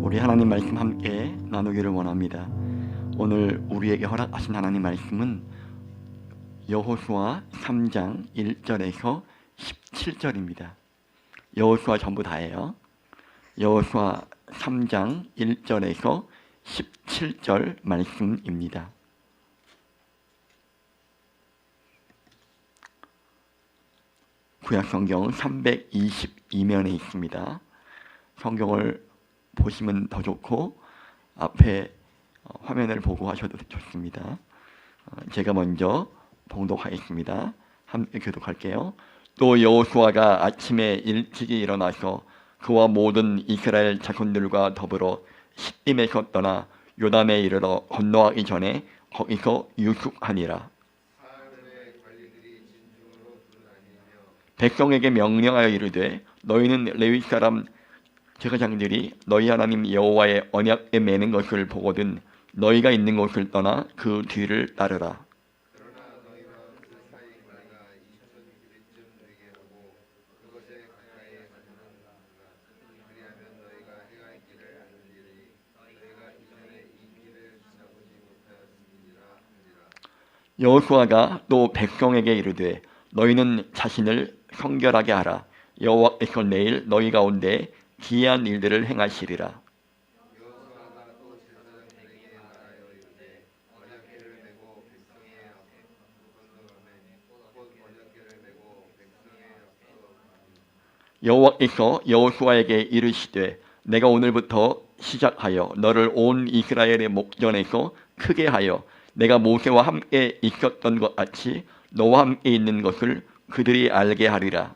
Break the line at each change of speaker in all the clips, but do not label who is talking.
우리 하나님 말씀 함께 나누기를 원합니다. 오늘 우리에게 허락하신 하나님 말씀은 여호수아 3장 1절에서 17절입니다. 여호수아 전부 다예요. 여호수아 3장 1절에서 17절 말씀입니다. 구약성경 322면에 있습니다. 성경을 보시면 더 좋고 앞에 화면을 보고 하셔도 좋습니다. 제가 먼저 봉독하겠습니다. 함께 교독할게요. 또 여호수아가 아침에 일찍이 일어나서 그와 모든 이스라엘 자손들과 더불어 시딤에서 떠나 요단에 이르러 건너가기 전에 거기서 유숙하니라. 백성에게 명령하여 이르되 너희는 레위 사람 제사장들이 너희 하나님 여호와의 언약에 매는 것을 보거든 너희가 있는 곳을 떠나 그 뒤를 따르라. 여호수아가 또 백성에게 이르되 너희는 자신을 성결하게 하라. 여호와께서 내일 너희 가운데 기이한 일들을 행하시리라. 여호와께서 여호수아에게 이르시되 내가 오늘부터 시작하여 너를 온 이스라엘의 목전에서 크게 하여 내가 모세와 함께 있었던 것 같이 너와 함께 있는 것을 그들이 알게 하리라.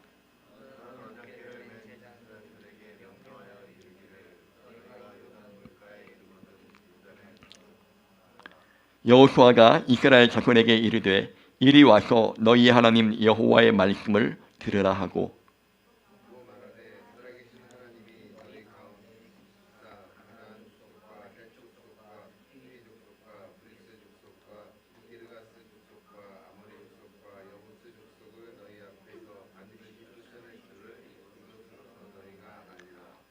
여호수아가 이스라엘 자손에게 이르되 이리 와서 너희 하나님 여호와의 말씀을 들으라 하고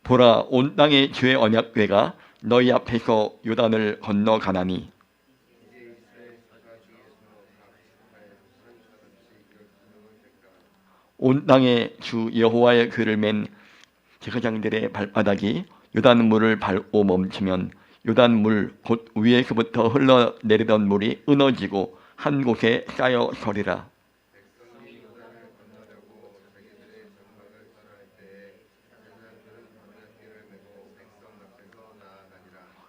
보라 온 땅의 주의 언약궤가 너희 앞에서 요단을 건너가나니 온 땅의 주 여호와의 궤를 맨 제사장들의 발바닥이 요단물을 밟고 멈추면 요단물 곧 위에서부터 흘러내리던 물이 끊어지고 한 곳에 쌓여 서리라.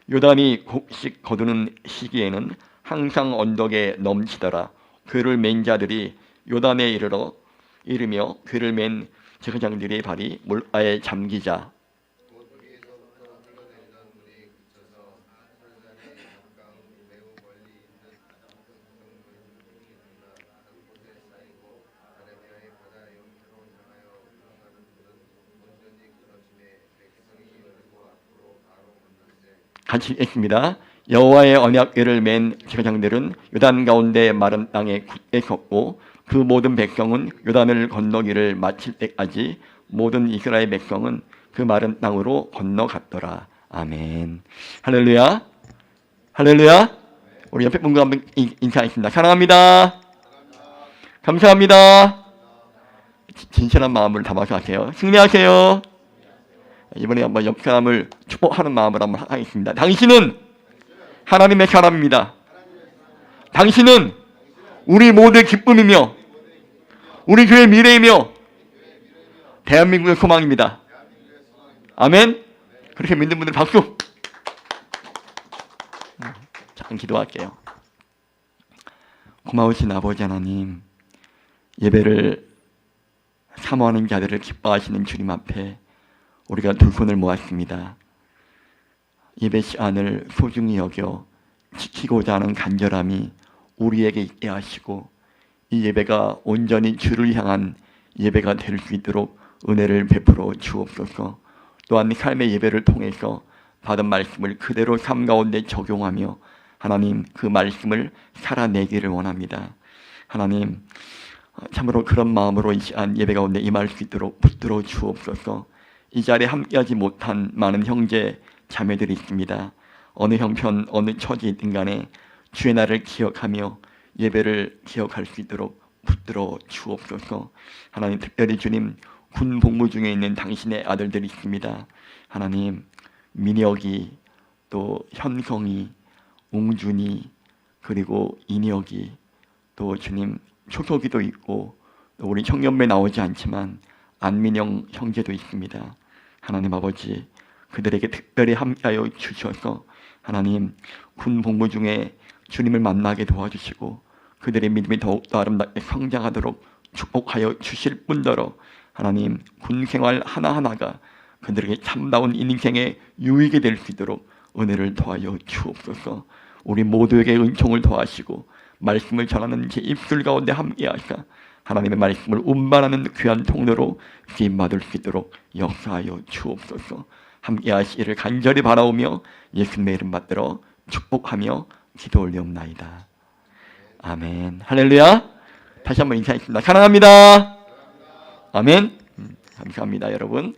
요단이 곡식 거두는 시기에는 항상 언덕에 넘치더라. 궤를 맨 자들이 요단에 이르며 궤를 맨 제사장들의 발이 물가에 잠기자 같이 읽습니다. 여호와의 언약궤를 맨 제사장들은 요단 가운데 마른 땅에 굳게 섰고 그 모든 백성은 요단을 건너기를 마칠 때까지 모든 이스라엘 백성은 그 마른 땅으로 건너갔더라. 아멘. 할렐루야. 할렐루야. 우리 옆에 분과 한번 인사하겠습니다. 사랑합니다. 감사합니다. 진실한 마음을 담아서 하세요. 승리하세요. 이번에 한번 옆 사람을 축복하는 마음으로 한번 하겠습니다. 당신은 하나님의 사람입니다. 당신은 우리 모두의 기쁨이며 우리 교회의 미래이며 대한민국의 소망입니다. 아멘. 그렇게 믿는 분들 박수. 잠깐 기도할게요. 고마우신 아버지 하나님, 예배를 사모하는 자들을 기뻐하시는 주님 앞에 우리가 두 손을 모았습니다. 예배 시간을 소중히 여겨 지키고자 하는 간절함이 우리에게 있게 하시고 이 예배가 온전히 주를 향한 예배가 될 수 있도록 은혜를 베풀어 주옵소서. 또한 삶의 예배를 통해서 받은 말씀을 그대로 삶 가운데 적용하며 하나님 그 말씀을 살아내기를 원합니다. 하나님 참으로 그런 마음으로 이 시간 예배 가운데 임할 수 있도록 붙들어 주옵소서. 이 자리에 함께하지 못한 많은 형제 자매들이 있습니다. 어느 형편 어느 처지이든 간에 주의 날을 기억하며 예배를 기억할 수 있도록 붙들어 주옵소서. 하나님, 특별히 주님, 군 복무 중에 있는 당신의 아들들이 있습니다. 하나님, 민혁이, 또 현성이, 웅준이, 그리고 인혁이, 또 주님 초석이도 있고, 또 우리 청년배 나오지 않지만 안민영 형제도 있습니다. 하나님 아버지, 그들에게 특별히 함께하여 주셔서 하나님, 군 복무 중에 주님을 만나게 도와주시고 그들의 믿음이 더욱더 아름답게 성장하도록 축복하여 주실 뿐더러 하나님, 군 생활 하나하나가 그들에게 참다운 인생의 유익이 될 수 있도록 은혜를 더하여 주옵소서. 우리 모두에게 은총을 더하시고 말씀을 전하는 제 입술 가운데 함께하사 하나님의 말씀을 운반하는 귀한 통로로 쓰임받을 수 있도록 역사하여 주옵소서. 함께하시기를 간절히 바라오며 예수님의 이름 받들어 축복하며 기도 올리옵나이다. 아멘. 할렐루야. 다시 한번 인사했습니다. 사랑합니다. 아멘. 감사합니다, 여러분.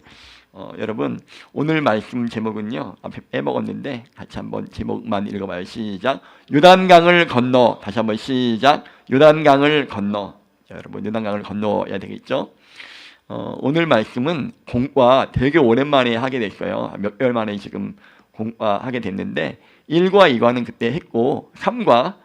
여러분, 오늘 말씀 제목은요, 앞에 빼먹었는데 같이 한번 제목만 읽어봐요. 시작. 요단강을 건너. 다시 한번 시작. 요단강을 건너. 자, 여러분, 요단강을 건너야 되겠죠? 오늘 말씀은 공과 되게 오랜만에 하게 됐어요. 몇 개월 만에 지금 공과 하게 됐는데 1과 2과는 그때 했고 3과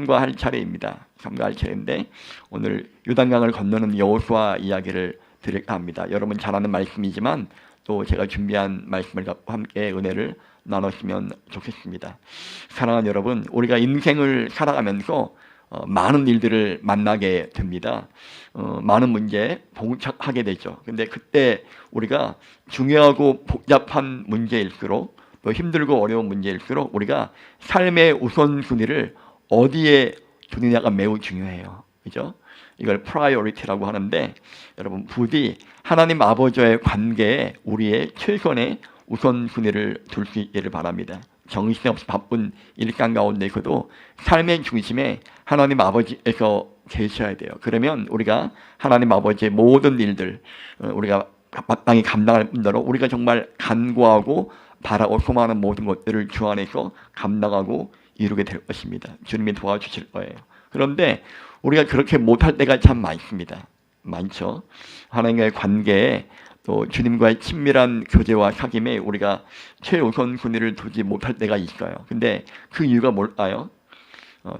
할 차례입니다. 3과 할 차례인데 오늘 요단강을 건너는 여호수아 이야기를 드릴까 합니다. 여러분 잘 아는 말씀이지만 또 제가 준비한 말씀을 갖고 함께 은혜를 나눴으면 좋겠습니다. 사랑하는 여러분, 우리가 인생을 살아가면서 많은 일들을 만나게 됩니다. 많은 문제에 봉착하게 되죠. 근데 그때 우리가 중요하고 복잡한 문제일수록 또 힘들고 어려운 문제일수록 우리가 삶의 우선순위를 어디에 두느냐가 매우 중요해요. 그죠? 이걸 프라이어리티라고 하는데 여러분 부디 하나님 아버지와의 관계에 우리의 최선의 우선순위를 둘 수 있기를 바랍니다. 정신없이 바쁜 일상 가운데서도 삶의 중심에 하나님 아버지에서 계셔야 돼요. 그러면 우리가 하나님 아버지의 모든 일들 우리가 마땅히 감당할 뿐더러 우리가 정말 간구하고 바라고 소망하는 모든 것들을 주 안에서 감당하고 이루게 될 것입니다. 주님이 도와주실 거예요. 그런데 우리가 그렇게 못할 때가 참 많습니다. 많죠. 하나님과의 관계에 또 주님과의 친밀한 교제와 사귐에 우리가 최우선순위를 두지 못할 때가 있어요. 근데 그 이유가 뭘까요?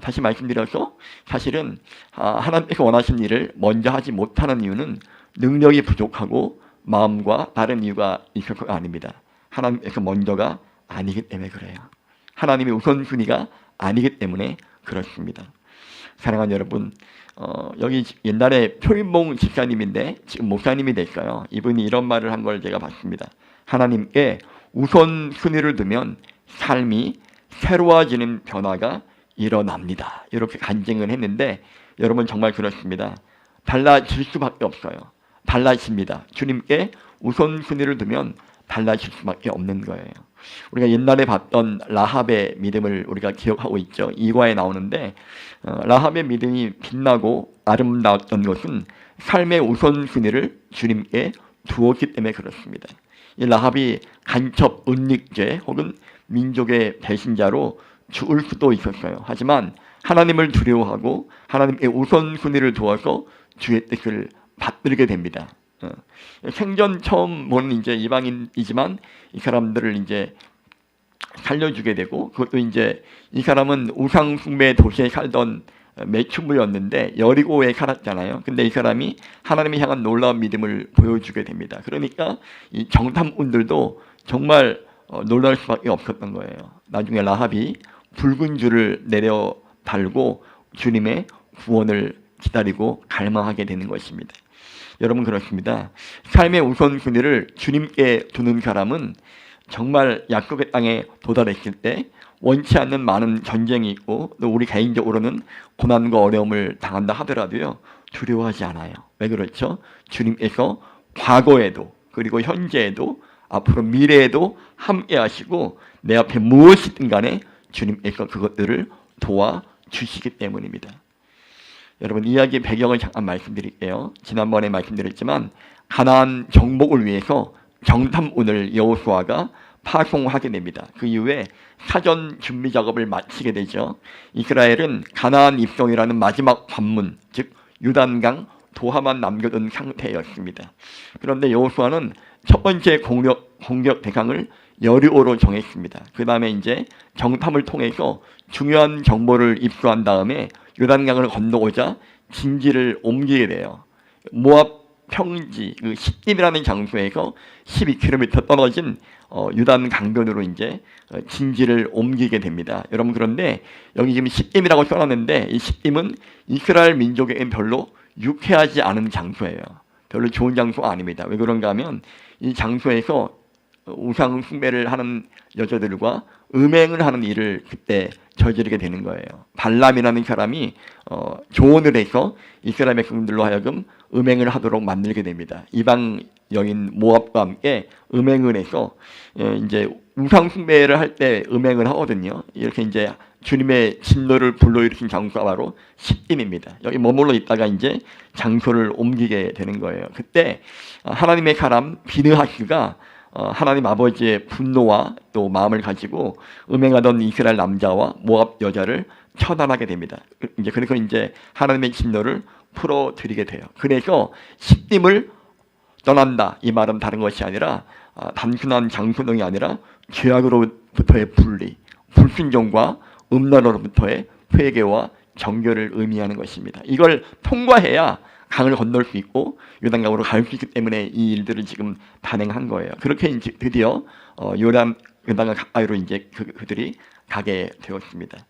다시 말씀드려서 사실은 하나님께서 원하신 일을 먼저 하지 못하는 이유는 능력이 부족하고 마음과 다른 이유가 있어서가 아닙니다. 하나님께서 먼저가 아니기 때문에 그래요. 하나님의 우선순위가 아니기 때문에 그렇습니다. 사랑하는 여러분, 여기 옛날에 표인봉 집사님인데 지금 목사님이 됐어요. 이분이 이런 말을 한 걸 제가 봤습니다. 하나님께 우선순위를 두면 삶이 새로워지는 변화가 일어납니다. 이렇게 간증을 했는데 여러분 정말 그렇습니다. 달라질 수밖에 없어요. 달라집니다. 주님께 우선순위를 두면 달라질 수밖에 없는 거예요. 우리가 옛날에 봤던 라합의 믿음을 우리가 기억하고 있죠. 2과에 나오는데 라합의 믿음이 빛나고 아름다웠던 것은 삶의 우선순위를 주님께 두었기 때문에 그렇습니다. 이 라합이 간첩 은닉죄 혹은 민족의 배신자로 죽을 수도 있었어요. 하지만 하나님을 두려워하고 하나님께 우선순위를 두어서 주의 뜻을 받들게 됩니다. 생전 처음 보는 이제 이방인이지만 이 사람들을 이제 살려주게 되고 그것도 이제 이 사람은 우상 숭배 도시에 살던 매춘부였는데 여리고에 살았잖아요. 근데 이 사람이 하나님을 향한 놀라운 믿음을 보여주게 됩니다. 그러니까 이 정탐꾼들도 정말 놀랄 수밖에 없었던 거예요. 나중에 라합이 붉은 줄을 내려 달고 주님의 구원을 기다리고 갈망하게 되는 것입니다. 여러분 그렇습니다. 삶의 우선순위를 주님께 두는 사람은 정말 약속의 땅에 도달했을 때 원치 않는 많은 전쟁이 있고 또 우리 개인적으로는 고난과 어려움을 당한다 하더라도요 두려워하지 않아요. 왜 그렇죠? 주님께서 과거에도 그리고 현재에도 앞으로 미래에도 함께 하시고 내 앞에 무엇이든 간에 주님께서 그것들을 도와주시기 때문입니다. 여러분 이야기의 배경을 잠깐 말씀드릴게요. 지난번에 말씀드렸지만 가나안 정복을 위해서 정탐꾼을 여호수아가 파송하게 됩니다. 그 이후에 사전 준비 작업을 마치게 되죠. 이스라엘은 가나안 입성이라는 마지막 관문, 즉 요단강 도하만 남겨둔 상태였습니다. 그런데 여호수아는 첫 번째 공격 대상을 여리고로 정했습니다. 그 다음에 이제 정탐을 통해서 중요한 정보를 입수한 다음에 요단강을 건너고자 진지를 옮기게 돼요. 모압 평지 그 시딤이라는 장소에서 12km 떨어진 유단 강변으로 이제 진지를 옮기게 됩니다. 여러분, 그런데 여기 지금 시딤이라고 써놨는데 이 시딤은 이스라엘 민족에겐 별로 유쾌하지 않은 장소예요. 별로 좋은 장소가 아닙니다. 왜 그런가 하면 이 장소에서 우상 숭배를 하는 여자들과 음행을 하는 일을 그때 저지르게 되는 거예요. 발람이라는 사람이 조언을 해서 이스라엘 백성들로 하여금 음행을 하도록 만들게 됩니다. 이방 여인 모압과 함께 음행을 해서 이제 우상 숭배를 할 때 음행을 하거든요. 이렇게 이제 주님의 진노를 불러일으킨 장소가 바로 시딤입니다. 여기 머물러 있다가 이제 장소를 옮기게 되는 거예요. 그때 하나님의 사람 비느하스가 하나님 아버지의 분노와 또 마음을 가지고 음행하던 이스라엘 남자와 모압 여자를 처단하게 됩니다. 그래서 이제 하나님의 진노를 풀어드리게 돼요. 그래서 시딤을 떠난다, 이 말은 다른 것이 아니라 단순한 장소등이 아니라 죄악으로부터의 분리, 불순종과 음란으로부터의 회개와 정결을 의미하는 것입니다. 이걸 통과해야 강을 건널 수 있고 요단강으로 갈 수 있기 때문에 이 일들을 지금 단행한 거예요. 그렇게 이제 드디어 요단강 가까이로 이제 그들이 가게 되었습니다.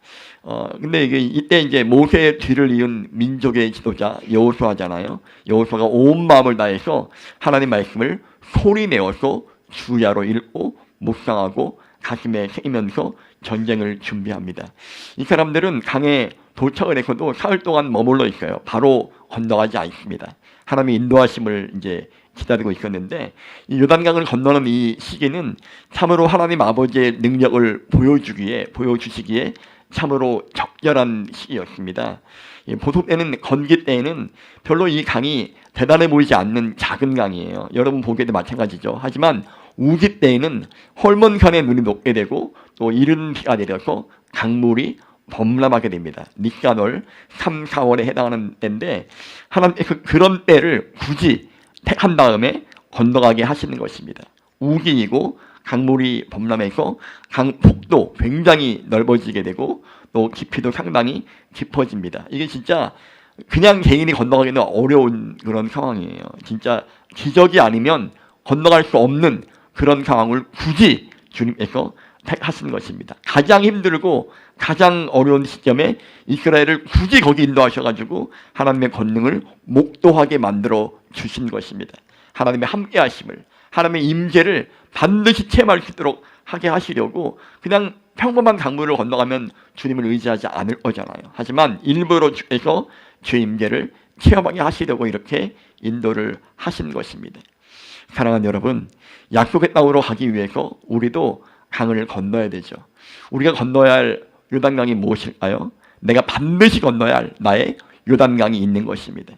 근데 이때 이제 모세의 뒤를 이은 민족의 지도자 여호수아잖아요. 여호수아가 온 마음을 다해서 하나님 말씀을 소리 내어서 주야로 읽고 묵상하고 가슴에 새기면서 전쟁을 준비합니다. 이 사람들은 강에 도착을 해서도 사흘 동안 머물러 있어요. 바로 건너가지 않습니다. 하나님의 인도하심을 이제 기다리고 있었는데 이 요단강을 건너는 이 시기는 참으로 하나님 아버지의 능력을 보여주시기에 참으로 적절한 시기였습니다. 보통 때는 건기 때에는 별로 이 강이 대단해 보이지 않는 작은 강이에요. 여러분 보기에도 마찬가지죠. 하지만 우기 때에는 헐몬산에 눈이 녹게 되고 또 이른 비가 내려서 강물이 범람하게 됩니다. 니까놀 3, 4월에 해당하는 때인데 하나님께서 그런 때를 굳이 택한 다음에 건너가게 하시는 것입니다. 우기이고 강물이 범람해서 강폭도 굉장히 넓어지게 되고 또 깊이도 상당히 깊어집니다. 이게 진짜 그냥 개인이 건너가기는 어려운 그런 상황이에요. 진짜 기적이 아니면 건너갈 수 없는 그런 상황을 굳이 주님께서 택하시는 것입니다. 가장 힘들고 가장 어려운 시점에 이스라엘을 굳이 거기 인도하셔가지고 하나님의 권능을 목도하게 만들어 주신 것입니다. 하나님의 함께하심을, 하나님의 임재를 반드시 체험할 수 있도록 하게 하시려고 그냥 평범한 강물을 건너가면 주님을 의지하지 않을 거잖아요. 하지만 일부러 주께서 주의 임재를 체험하게 하시려고 이렇게 인도를 하신 것입니다. 사랑하는 여러분, 약속의 땅으로 가기 위해서 우리도 강을 건너야 되죠. 우리가 건너야 할 요단강이 무엇일까요? 내가 반드시 건너야 할 나의 요단강이 있는 것입니다.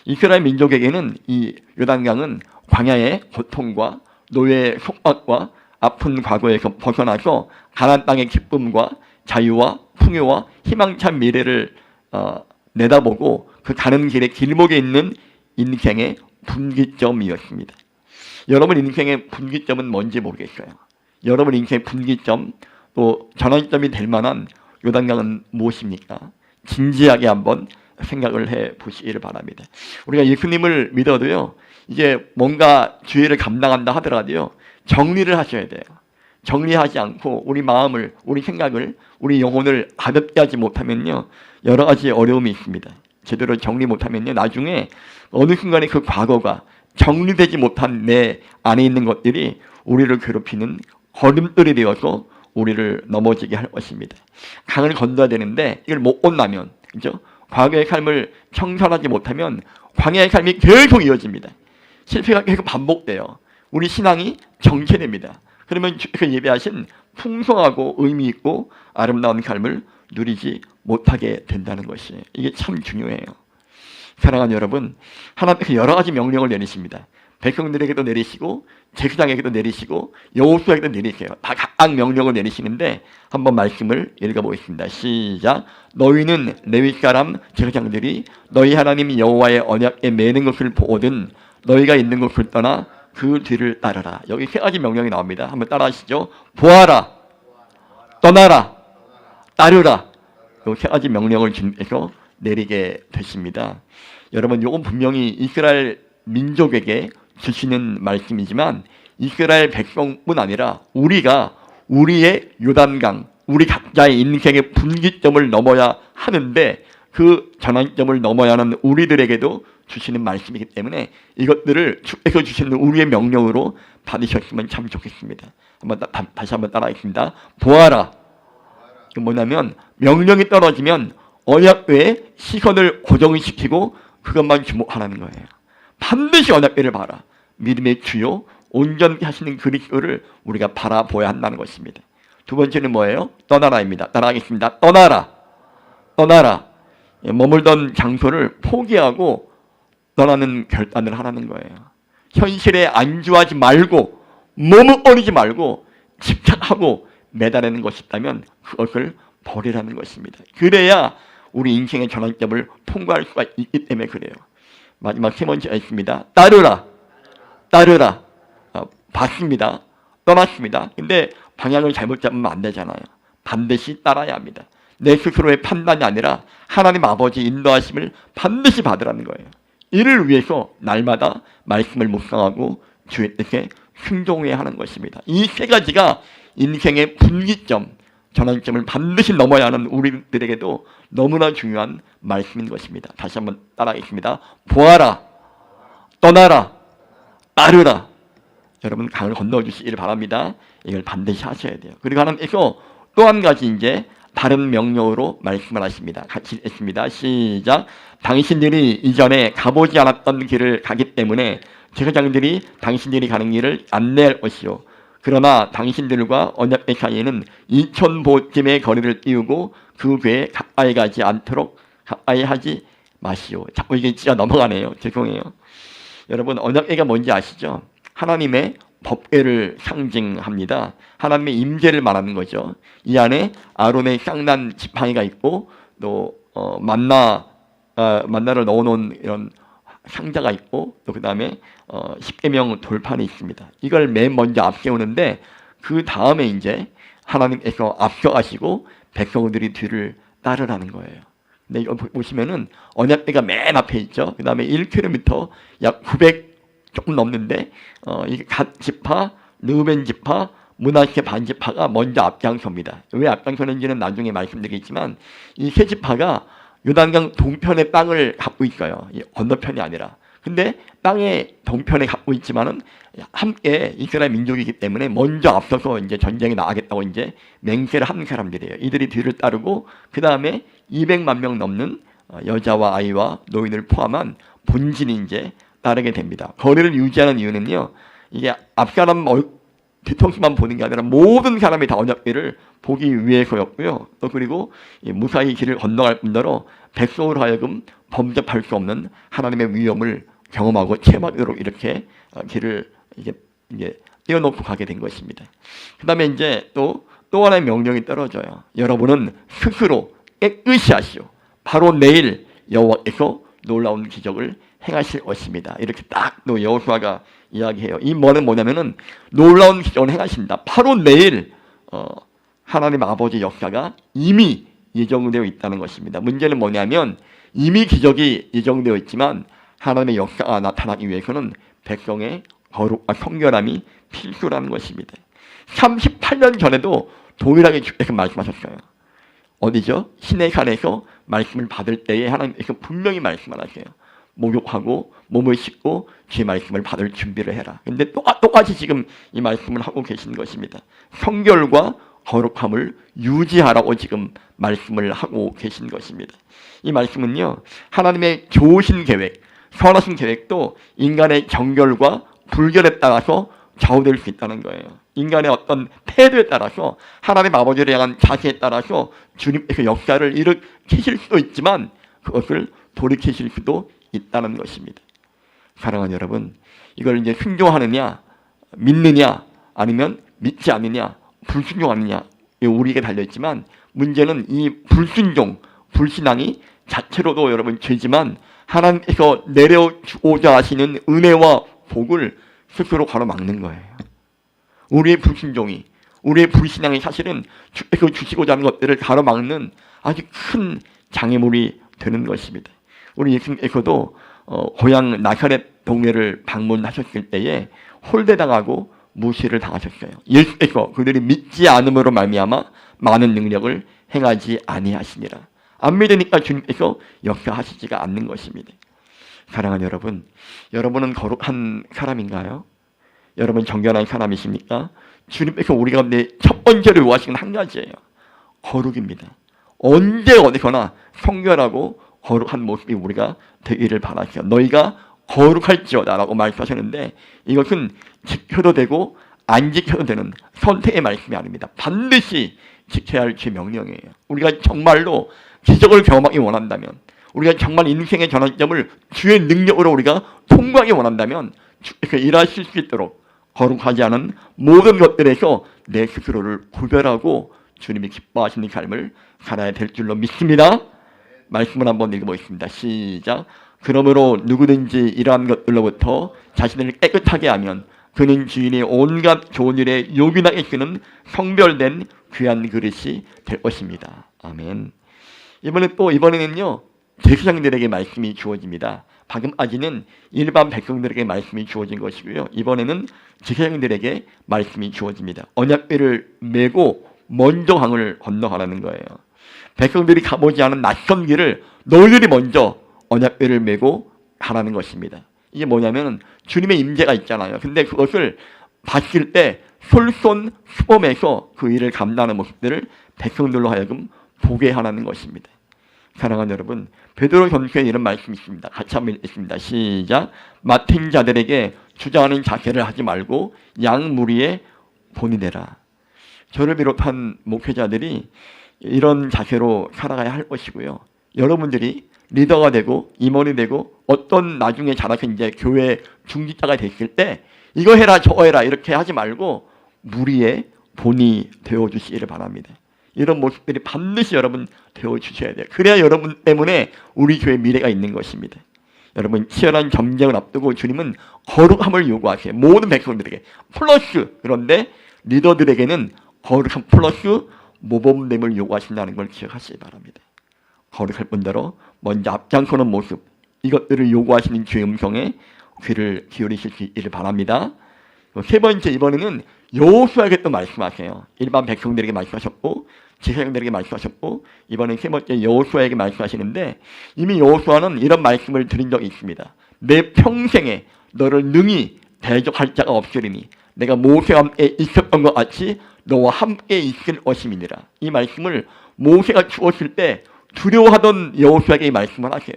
이스라엘 민족에게는 이 요단강은 광야의 고통과 노예의 속박과 아픈 과거에서 벗어나서 가나안 땅의 기쁨과 자유와 풍요와 희망찬 미래를 내다보고 그 가는 길의 길목에 있는 인생의 분기점이었습니다. 여러분 인생의 분기점은 뭔지 모르겠어요. 여러분 인생의 분기점 또 전환점이 될 만한 요단강은 무엇입니까? 진지하게 한번 생각을 해 보시기를 바랍니다. 우리가 예수님을 믿어도요, 이제 뭔가 주의를 감당한다 하더라도요, 정리를 하셔야 돼요. 정리하지 않고 우리 마음을, 우리 생각을, 우리 영혼을 가볍게 하지 못하면요, 여러 가지 어려움이 있습니다. 제대로 정리 못하면요, 나중에 어느 순간에 그 과거가 정리되지 못한 내 안에 있는 것들이 우리를 괴롭히는 걸림돌이 되어서 우리를 넘어지게 할 것입니다. 강을 건너야 되는데 이걸 못 건너면, 그죠? 과거의 삶을 청산하지 못하면 광야의 삶이 계속 이어집니다. 실패가 계속 반복돼요. 우리 신앙이 정체됩니다. 그러면 주께서 예배하신 풍성하고 의미 있고 아름다운 삶을 누리지 못하게 된다는 것이, 이게 참 중요해요. 사랑하는 여러분, 하나님께서 여러 가지 명령을 내리십니다. 백성들에게도 내리시고 제사장에게도 내리시고 여호수아에게도 내리세요. 다 각각 명령을 내리시는데 한번 말씀을 읽어보겠습니다. 시작. 너희는 레위 사람 제사장들이 너희 하나님 여호와의 언약에 매는 것을 보거든 너희가 있는 곳을 떠나 그 뒤를 따르라. 여기 세 가지 명령이 나옵니다. 한번 따라하시죠. 보아라, 떠나라, 따르라. 이 세 가지 명령을 주님께서 내리게 되십니다. 여러분, 이건 분명히 이스라엘 민족에게 주시는 말씀이지만 이스라엘 백성뿐 아니라 우리가 우리의 요단강, 우리 각자의 인생의 분기점을 넘어야 하는데 그 전환점을 넘어야 하는 우리들에게도 주시는 말씀이기 때문에 이것들을 주께서 주시는 우리의 명령으로 받으셨으면 참 좋겠습니다. 다시 한번 따라하겠습니다. 보아라. 이게 뭐냐면 명령이 떨어지면 언약궤에 시선을 고정시키고 그것만 주목하라는 거예요. 반드시 언약궤를 봐라. 믿음의 주요 온전히 하시는 그리스도를 우리가 바라보아야 한다는 것입니다. 두 번째는 뭐예요? 떠나라입니다. 따라하겠습니다. 떠나라. 떠나라. 머물던 장소를 포기하고 떠나는 결단을 하라는 거예요. 현실에 안주하지 말고 머뭇거리지 말고 집착하고 매달리는 것이 있다면 그것을 버리라는 것입니다. 그래야 우리 인생의 전환점을 통과할 수가 있기 때문에 그래요. 마지막 세 번째가 있습니다. 따르라. 따르라. 봤습니다. 떠났습니다. 근데 방향을 잘못 잡으면 안 되잖아요. 반드시 따라야 합니다. 내 스스로의 판단이 아니라 하나님 아버지 인도하심을 반드시 받으라는 거예요. 이를 위해서 날마다 말씀을 묵상하고 주의 뜻에 순종해야 하는 것입니다. 이 세 가지가 인생의 분기점, 전환점을 반드시 넘어야 하는 우리들에게도 너무나 중요한 말씀인 것입니다. 다시 한번 따라하겠습니다. 보아라, 떠나라, 따르라. 여러분 강을 건너주시기를 바랍니다. 이걸 반드시 하셔야 돼요. 그리고 하나님께서 또 한 가지 이제 다른 명령으로 말씀을 하십니다. 같이 읽습니다. 시작. 당신들이 이전에 가보지 않았던 길을 가기 때문에 제사장들이 당신들이 가는 길을 안내할 것이요. 그러나 당신들과 언약궤 사이에는 2000보쯤의 거리를 띄우고 그 궤에 가까이 가지 않도록 가까이 하지 마시오. 자꾸 이게 진짜 넘어가네요. 죄송해요. 여러분 언약궤가 뭔지 아시죠? 하나님의 법궤를 상징합니다. 하나님의 임재를 말하는 거죠. 이 안에 아론의 쌍난 지팡이가 있고 또 만나를 넣어놓은 이런 상자가 있고 또 그 다음에 십계명 돌판이 있습니다. 이걸 맨 먼저 앞세우는데 그 다음에 이제 하나님께서 앞서가시고 백성들이 뒤를 따르라는 거예요. 근데 이거 보시면은 언약궤가 맨 앞에 있죠. 그 다음에 1km 약 900 조금 넘는데 이 갓 지파, 르우벤 지파, 므낫세 반 지파가 먼저 앞장섭니다. 왜 앞장서는지는 나중에 말씀드리겠지만 이 세 지파가 요단강 동편의 땅을 갖고 있어요. 건너편이 아니라. 근데 땅의 동편에 갖고 있지만은 함께 이스라엘 민족이기 때문에 먼저 앞서서 이제 전쟁에 나가겠다고 이제 맹세를 하는 사람들이에요. 이들이 뒤를 따르고 그 다음에 200만 명 넘는 여자와 아이와 노인을 포함한 본진이 이제 따르게 됩니다. 거리를 유지하는 이유는요. 이게 앞사람 뒤통수만 보는 게 아니라 모든 사람이 다 언약궤를 보기 위해서였고요. 또 그리고 무사히 길을 건너갈 뿐더러 백성으로 하여금 범접할 수 없는 하나님의 위엄을 경험하고 체험하도록 이렇게 길을 이제 띄워놓고 가게 된 것입니다. 그 다음에 이제 또 하나의 명령이 떨어져요. 여러분은 스스로 깨끗이 하시오. 바로 내일 여호와께서 놀라운 기적을 행하실 것입니다. 이렇게 딱 또 여호수아가 이야기해요. 이 뭐는 뭐냐면은 놀라운 기적을 행하신다. 바로 내일 하나님 아버지 역사가 이미 예정되어 있다는 것입니다. 문제는 뭐냐면 이미 기적이 예정되어 있지만 하나님의 역사가 나타나기 위해서는 백성의 거룩과 성결함이 필수라는 것입니다. 38년 전에도 동일하게 주께서 말씀하셨어요. 어디죠? 시내산에서 말씀을 받을 때에 하나님께서 분명히 말씀하셨어요. 목욕하고 몸을 씻고 주의 말씀을 받을 준비를 해라. 근데 똑같이 지금 이 말씀을 하고 계시는 것입니다. 성결과 거룩함을 유지하라고 지금 말씀을 하고 계신 것입니다. 이 말씀은요, 하나님의 좋으신 계획, 선하신 계획도 인간의 정결과 불결에 따라서 좌우될 수 있다는 거예요. 인간의 어떤 태도에 따라서 하나님 아버지를 향한 자세에 따라서 주님께서 역사를 일으키실 수도 있지만 그것을 돌이키실 수도 있다는 것입니다. 사랑하는 여러분, 이걸 이제 순종하느냐, 믿느냐, 아니면 믿지 않느냐, 불순종하느냐, 우리에게 달려있지만 문제는 이 불순종, 불신앙이 자체로도 여러분 죄지만 하나님께서 내려오자 하시는 은혜와 복을 스스로 가로막는 거예요. 우리의 불순종이, 우리의 불신앙이 사실은 주께서 주시고자 하는 것들을 가로막는 아주 큰 장애물이 되는 것입니다. 우리 예수님께서도 고향 나사렛 동네를 방문하셨을 때에 홀대당하고 무시를 당하셨어요. 예수께서 그들이 믿지 않음으로 말미암아 많은 능력을 행하지 아니하시니라. 안 믿으니까 주님께서 역사하시지가 않는 것입니다. 사랑하는 여러분, 여러분은 거룩한 사람인가요? 여러분 정결한 사람이십니까? 주님께서 우리 가운데 첫 번째로 요구하시는 한 가지예요. 거룩입니다. 언제 어디서나 성결하고 거룩한 모습이 우리가 되기를 바라시오. 너희가 거룩할지어다 라고 말씀하셨는데 이것은 지켜도 되고 안 지켜도 되는 선택의 말씀이 아닙니다. 반드시 지켜야 할 주의 명령이에요. 우리가 정말로 기적을 경험하기 원한다면, 우리가 정말 인생의 전환점을 주의 능력으로 우리가 통과하기 원한다면 주께서 일하실 수 있도록 거룩하지 않은 모든 것들에서 내 스스로를 구별하고 주님이 기뻐하시는 삶을 살아야 될 줄로 믿습니다. 말씀을 한번 읽어보겠습니다. 시작. 그러므로 누구든지 이러한 것들로부터 자신을 깨끗하게 하면 그는 주인의 온갖 좋은 일에 요긴하게 쓰는 성별된 귀한 그릇이 될 것입니다. 아멘. 이번에는요 제사장들에게 말씀이 주어집니다. 방금까지는 일반 백성들에게 말씀이 주어진 것이고요. 이번에는 제사장들에게 말씀이 주어집니다. 언약궤를 메고 먼저 강을 건너가라는 거예요. 백성들이 가보지 않은 낯선 길을 너희들이 먼저 언약궤를 메고 가라는 것입니다. 이게 뭐냐면 주님의 임재가 있잖아요. 근데 그것을 봤을 때 솔선수범해서 그 일을 감당하는 모습들을 백성들로 하여금 보게 하라는 것입니다. 사랑하는 여러분, 베드로전서에 이런 말씀이 있습니다. 같이 한번 읽겠습니다. 시작. 맡은 자들에게 주장하는 자세를 하지 말고 양 무리에 본이되라. 저를 비롯한 목회자들이 이런 자세로 살아가야 할 것이고요. 여러분들이 리더가 되고 임원이 되고 어떤 나중에 자라서 이제 교회 중직자가 됐을 때 이거 해라 저거 해라 이렇게 하지 말고 무리의 본이 되어주시기를 바랍니다. 이런 모습들이 반드시 여러분 되어주셔야 돼요. 그래야 여러분 때문에 우리 교회 미래가 있는 것입니다. 여러분 치열한 전쟁을 앞두고 주님은 거룩함을 요구하세요. 모든 백성들에게 플러스, 그런데 리더들에게는 거룩함 플러스 모범됨을 요구하신다는 걸 기억하시기 바랍니다. 거룩할 뿐더러 먼저 앞장서는 모습, 이것들을 요구하시는 주의 음성에 귀를 기울이실 수 있기를 바랍니다. 세 번째, 이번에는 여호수아에게 또 말씀하세요. 일반 백성들에게 말씀하셨고 제사장들에게 말씀하셨고 이번에 세 번째 여호수아에게 말씀하시는데 이미 여호수아는 이런 말씀을 드린 적이 있습니다. 내 평생에 너를 능히 대적할 자가 없으리니 내가 모세와 함께 있었던 것 같이 너와 함께 있을 것임이니라. 이 말씀을 모세가 죽었을 때 두려워하던 여호수아에게 이 말씀을 하세요.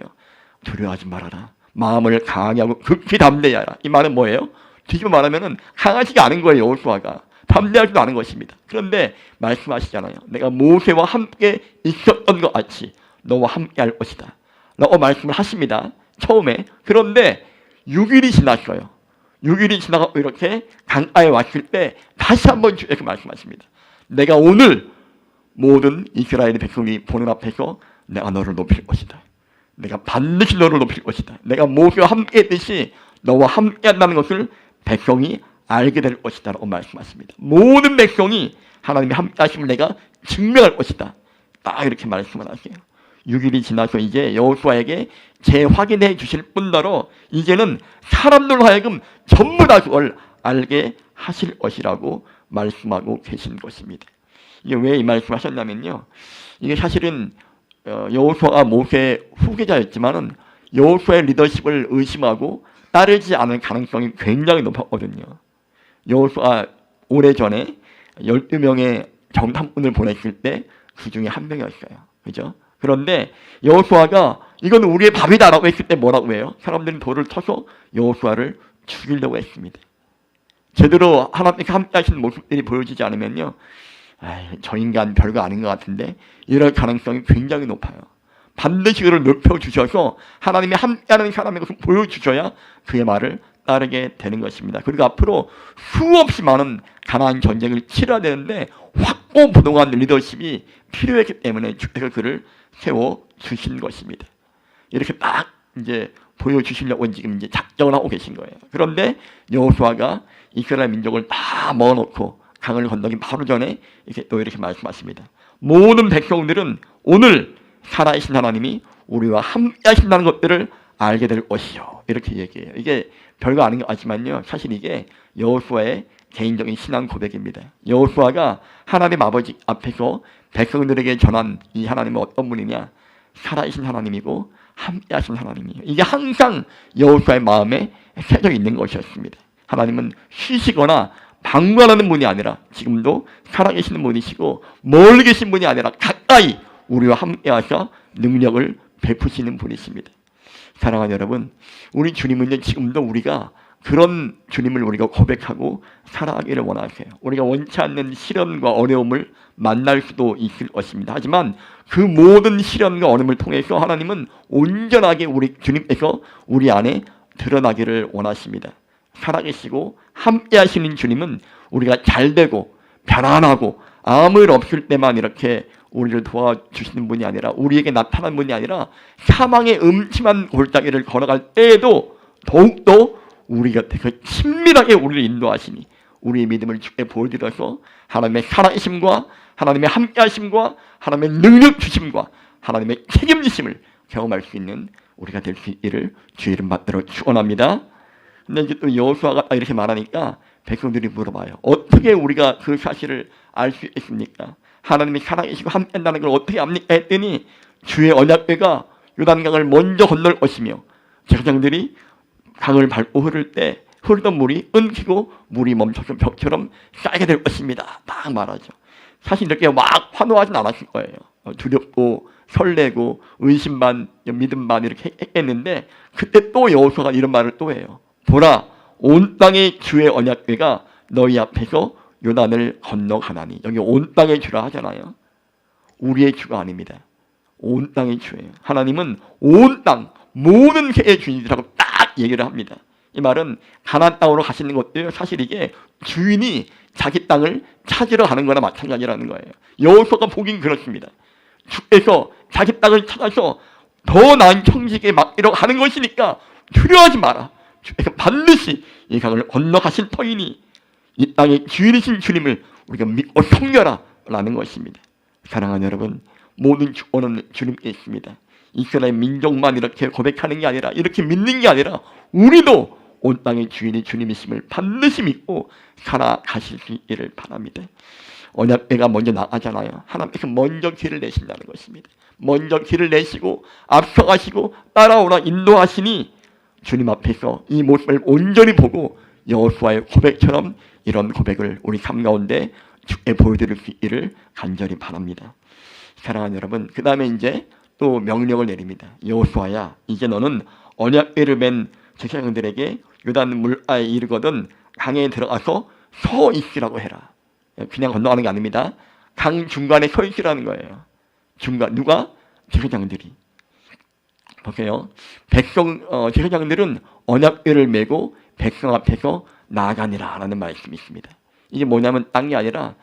두려워하지 말아라. 마음을 강하게 하고 극히 담대히 하라. 이 말은 뭐예요? 뒤집어 말하면 강하지가 않은 거예요. 여호수아가 담대하지도 않은 것입니다. 그런데 말씀하시잖아요. 내가 모세와 함께 있었던 것 같이 너와 함께 할 것이다 라고 말씀을 하십니다. 처음에. 그런데 6일이 지났어요. 6일이 지나고 이렇게 강가에 왔을 때 다시 한번 주께서 말씀하십니다. 내가 오늘 모든 이스라엘의 백성이 보는 앞에서 내가 너를 높일 것이다. 내가 반드시 너를 높일 것이다. 내가 모세와 함께 했듯이 너와 함께 한다는 것을 백성이 알게 될 것이다 라고 말씀하십니다. 모든 백성이 하나님이 함께 하심을 내가 증명할 것이다. 딱 이렇게 말씀을 하세요. 6일이 지나서 이제 여호수아에게 재확인해 주실 뿐더러 이제는 사람들로 하여금 전부 다 그걸 알게 하실 것이라고 말씀하고 계신 것입니다. 이게 왜 이 말씀하셨냐면요. 이게 사실은 여호수아가 모세의 후계자였지만은 여호수아의 리더십을 의심하고 따르지 않을 가능성이 굉장히 높았거든요. 여호수아 오래전에 12명의 정탐꾼을 보냈을 때 그 중에 한 명이었어요. 그죠? 그런데 여호수아가 이건 우리의 밥이다라고 했을 때 뭐라고 해요? 사람들은 돌을 터서 여호수아를 죽이려고 했습니다. 제대로 하나님과 함께 하시는 모습들이 보여지지 않으면요. 저 인간 별거 아닌 것 같은데 이럴 가능성이 굉장히 높아요. 반드시 그를 높여주셔서 하나님이 함께하는 사람의 것을 보여주셔야 그의 말을 따르게 되는 것입니다. 그리고 앞으로 수없이 많은 가나안 전쟁을 치러야 되는데 확고부동한 리더십이 필요했기 때문에 주께서 그를 세워주신 것입니다. 이렇게 딱 이제 보여주시려고 지금 이제 작정을 하고 계신 거예요. 그런데 여호수아가 이스라엘 민족을 다 모아놓고 강을 건너기 바로 전에 이렇게 말씀하십니다. 모든 백성들은 오늘 살아계신 하나님이 우리와 함께 하신다는 것들을 알게 될 것이요. 이렇게 얘기해요. 이게 별거 아닌 것 같지만요. 사실 이게 여호수아의 개인적인 신앙 고백입니다. 여호수아가 하나님 아버지 앞에서 백성들에게 전한 이 하나님은 어떤 분이냐? 살아계신 하나님이고 함께 하신 하나님이에요. 이게 항상 여호수아의 마음에 새겨 있는 것이었습니다. 하나님은 쉬시거나 방관하는 분이 아니라 지금도 살아계시는 분이시고 멀리 계신 분이 아니라 가까이 우리와 함께 하셔 능력을 베푸시는 분이십니다. 사랑하는 여러분, 우리 주님은 지금도 우리가 그런 주님을 우리가 고백하고 살아가기를 원하세요. 우리가 원치 않는 시련과 어려움을 만날 수도 있을 것입니다. 하지만 그 모든 시련과 어려움을 통해서 하나님은 온전하게 우리 주님께서 우리 안에 드러나기를 원하십니다. 살아계시고 함께 하시는 주님은 우리가 잘되고 편안하고 아무 일 없을 때만 이렇게 우리를 도와주시는 분이 아니라 우리에게 나타난 분이 아니라 사망의 음침한 골짜기를 걸어갈 때에도 더욱더 우리가 되게 친밀하게 우리를 인도하시니 우리의 믿음을 주께 보여드려서 하나님의 살아계심과 하나님의 함께하심과 하나님의 능력 주심과 하나님의 책임지심을 경험할 수 있는 우리가 될 수 있기를 주의 이름 받들어 축원합니다. 근데 이제 또 여호수아가 이렇게 말하니까 백성들이 물어봐요. 어떻게 우리가 그 사실을 알 수 있습니까? 하나님이 살아계시고 함께한다는 걸 어떻게 압니까? 했더니 주의 언약궤가 요단강을 먼저 건널 것이며 제사장들이 강을 밟고 흐를 때 흐르던 물이 끊기고 물이 멈춰서 벽처럼 쌓이게 될 것입니다. 딱 말하죠. 사실 이렇게 막 환호하진 않았을 거예요. 두렵고 설레고 의심 반 믿음 반 이렇게 했는데 그때 또 여호수아가 이런 말을 또 해요. 보라, 온 땅의 주의 언약궤가 너희 앞에서 요단을 건너가나니. 여기 온 땅의 주라 하잖아요. 우리의 주가 아닙니다. 온 땅의 주예요. 하나님은 온 땅 모든 세의 주인이라고 딱 얘기를 합니다. 이 말은 가나안 땅으로 가시는 것도 사실 이게 주인이 자기 땅을 찾으러 가는 거나 마찬가지라는 거예요. 여호수아가 보긴 그렇습니다. 주께서 자기 땅을 찾아서 더 나은 청지기에 맡기러 가는 것이니까 두려워하지 마라. 주께서 반드시 이 강을 건너가실 터이니 이 땅의 주인이신 주님을 우리가 믿고 섬겨라 라는 것입니다. 사랑하는 여러분, 모든 주권은 주님께 있습니다. 이스라엘 민족만 이렇게 고백하는 게 아니라 이렇게 믿는 게 아니라 우리도 온 땅의 주인이 주님이심을 반드시 믿고 살아가실 수 있기를 바랍니다. 언약궤가 먼저 나가잖아요. 하나님께서 먼저 길을 내신다는 것입니다. 먼저 길을 내시고 앞서가시고 따라오라 인도하시니 주님 앞에서 이 모습을 온전히 보고 여호수아의 고백처럼 이런 고백을 우리 삶 가운데 주께 보여드릴 수 있기를 간절히 바랍니다. 사랑하는 여러분, 그 다음에 이제 또 명령을 내립니다. 여호수아야, 이제 너는 언약궤를 맨 제사장들에게 요단 물가에 이르거든 강에 들어가서 서 있으라고 해라. 그냥 건너가는 게 아닙니다. 강 중간에 서 있으라는 거예요. 중간, 누가? 제사장들이. 보세요. 제사장들은 언약궤를 메고 백성 앞에서 나아가니라 라는 말씀이 있습니다. 이게 뭐냐면 딴 게 아니라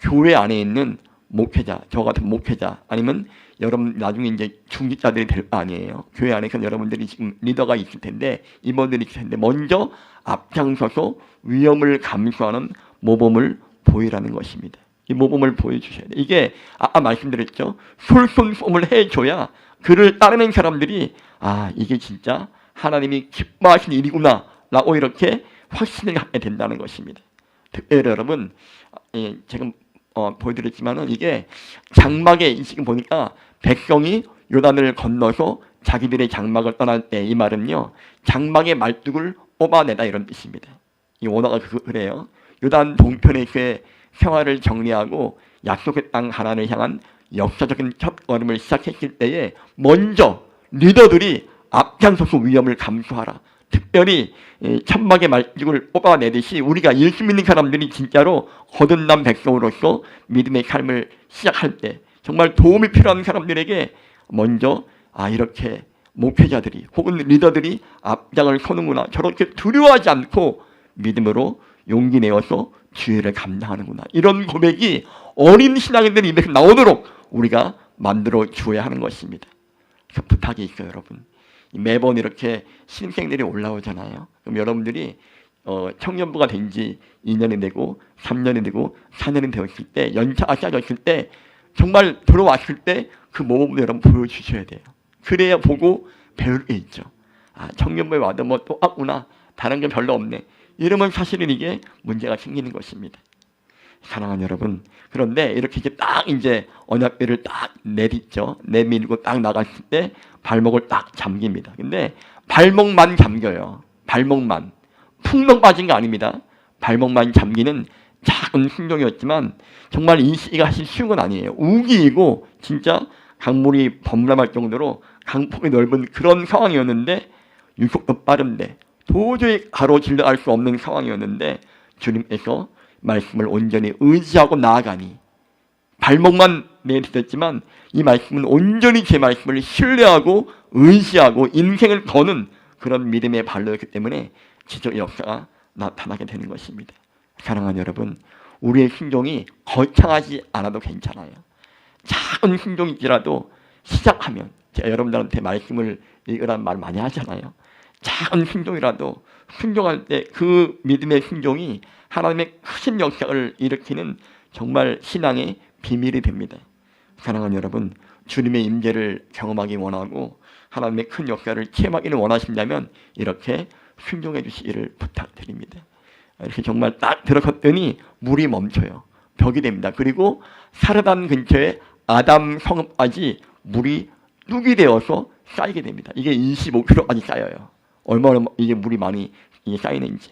교회 안에 있는 목회자, 저 같은 목회자 아니면 여러분 나중에 이제 중직자들이 될 거 아니에요. 교회 안에서 여러분들이 지금 리더가 있을 텐데 임원들이 있을 텐데 먼저 앞장서서 위험을 감수하는 모범을 보이라는 것입니다. 이 모범을 보여주셔야 돼요. 이게 아까 말씀드렸죠. 솔선수범을 해줘야 그를 따르는 사람들이 아, 이게 진짜 하나님이 기뻐하시는 일이구나 라고 이렇게 확신을 갖게 된다는 것입니다. 특별히 여러분, 제가 보여드렸지만은 이게 장막에 지금 보니까 백성이 요단을 건너서 자기들의 장막을 떠날 때 이 말은요, 장막의 말뚝을 뽑아내다 이런 뜻입니다. 이 원어가 그래요. 요단 동편에서의 생활을 정리하고 약속의 땅 하나를 향한 역사적인 첫걸음을 시작했을 때에 먼저 리더들이 앞장서서 위험을 감수하라. 특별히 천막의 말뚝을 뽑아내듯이 우리가 예수 믿는 사람들이 진짜로 거듭난 백성으로서 믿음의 삶을 시작할 때 정말 도움이 필요한 사람들에게 먼저 이렇게 목회자들이 혹은 리더들이 앞장을 서는구나. 저렇게 두려워하지 않고 믿음으로 용기 내어서 주의를 감당하는구나. 이런 고백이 어린 신앙인들의 입에서 나오도록 우리가 만들어 주어야 하는 것입니다. 그 부탁이 있어요, 여러분. 매번 이렇게 신생들이 올라오잖아요. 그럼 여러분들이 청년부가 된 지 2년이 되고 3년이 되고 4년이 되었을 때, 연차가 쌓여졌을 때 정말 들어왔을 때 그 모범을 여러분 보여주셔야 돼요. 그래야 보고 배울 게 있죠. 청년부에 와도 뭐 똑같구나, 다른 게 별로 없네, 이러면 사실은 이게 문제가 생기는 것입니다. 사랑하는 여러분, 그런데 이렇게 이제 언약궤를 딱 내딛죠. 내밀고 딱 나갔을 때 발목을 딱 잠깁니다. 근데 발목만 잠겨요. 발목만. 풍덩 빠진 거 아닙니다. 발목만 잠기는 작은 순종이었지만 정말 이 시기가 사실 쉬운 건 아니에요. 우기이고 진짜 강물이 범람할 정도로 강폭이 넓은 그런 상황이었는데, 유속도 빠른데 도저히 가로질러 갈 수 없는 상황이었는데 주님께서 말씀을 온전히 의지하고 나아가니, 발목만 내딛었지만 이 말씀은 온전히 제 말씀을 신뢰하고 의지하고 인생을 거는 그런 믿음의 발로였기 때문에 지적 역사가 나타나게 되는 것입니다. 사랑하는 여러분, 우리의 순종이 거창하지 않아도 괜찮아요. 작은 순종이지라도 시작하면, 제가 여러분들한테 말씀을 읽으라는 말 많이 하잖아요. 작은 순종이라도 순종할 때 그 믿음의 순종이 하나님의 크신 역사를 일으키는 정말 신앙의 비밀이 됩니다. 사랑하는 여러분, 주님의 임재를 경험하기 원하고 하나님의 큰 역사를 체험하기를 원하신다면 이렇게 순종해 주시기를 부탁드립니다. 이렇게 정말 딱 들어섰더니 물이 멈춰요. 벽이 됩니다. 그리고 사르단 근처에 아담 성읍까지 물이 뚝이 되어서 쌓이게 됩니다. 이게 25km까지 쌓여요. 얼마나 이게 물이 많이 쌓이는지.